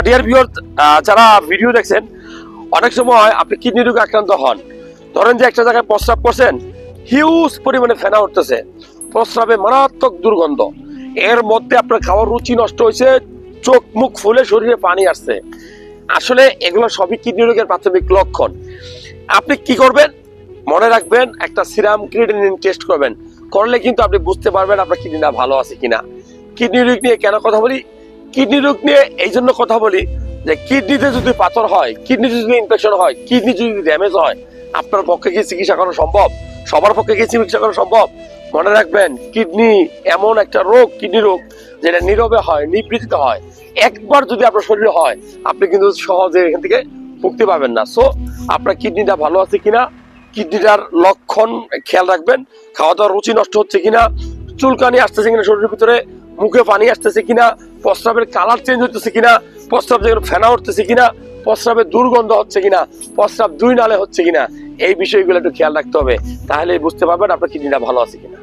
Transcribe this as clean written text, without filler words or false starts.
Dear viewer, যারা video দেখছেন, অনেক সময় আপনি কিডনি রোগে আক্রান্ত হন। ধরেন যে একটা জায়গায় প্রস্রাব করছেন, হিউজ পরিমাণে ফেনা উঠতেছে, প্রস্রাবে মারাত্মক দুর্গন্ধ, এর মধ্যে আপনার খাওয়ার রুচি নষ্ট হয়েছে, চোখ মুখ ফুলে শরীরে পানি আসছে। আসলে এগুলো সবই কিডনি রোগের প্রাথমিক লক্ষণ। আপনি কি করবেন? মনে রাখবেন, একটা সিরাম ক্রিয়েটিনিন টেস্ট করবেন। করলে কিন্তু আপনি বুঝতে পারবেন আপনার কিডনিটা ভালো আছে কিনা। কিডনি রোগ নিয়ে কেন কথা বলি? কিডনি রোগ নিয়ে এই জন্য কথা বলি যে কিডনিতে যদি পাথর হয়, কিডনিতে যদি ইনফেকশন হয়, কিডনি যদি ড্যামেজ হয়, আপনার পক্ষে কি চিকিৎসা করা সম্ভব? সবার পক্ষে কি চিকিৎসা করা সম্ভব? মনে রাখবেন, কিডনি এমন একটা রোগ, কিডনি রোগ যেটা নীরবে হয়, নিবৃত্তিতে হয়। একবার যদি আপনার শরীরে হয়, আপনি কিন্তু সহজে এখান থেকে মুক্তি পাবেন না। সো আপনার কিডনিটা ভালো আছে কিনা, কিডনিটার লক্ষণ খেয়াল রাখবেন। খাওয়া দাওয়ার রুচি নষ্ট হচ্ছে কিনা, চুলকানি আসতেছে কিনা শরীরের ভিতরে, মুখে পানি আসতেছে কিনা, প্রস্রাবের কালার চেঞ্জ হচ্ছে কিনা, প্রস্রাব যেগুলো ফেনা উঠতেছে কিনা, প্রস্রাবের দুর্গন্ধ হচ্ছে কিনা, প্রস্রাব দুই নালে হচ্ছে কিনা, এই বিষয়গুলো একটু খেয়াল রাখতে হবে। তাহলে বুঝতে পারবেন আপনার কিডনিটা ভালো আছে কিনা।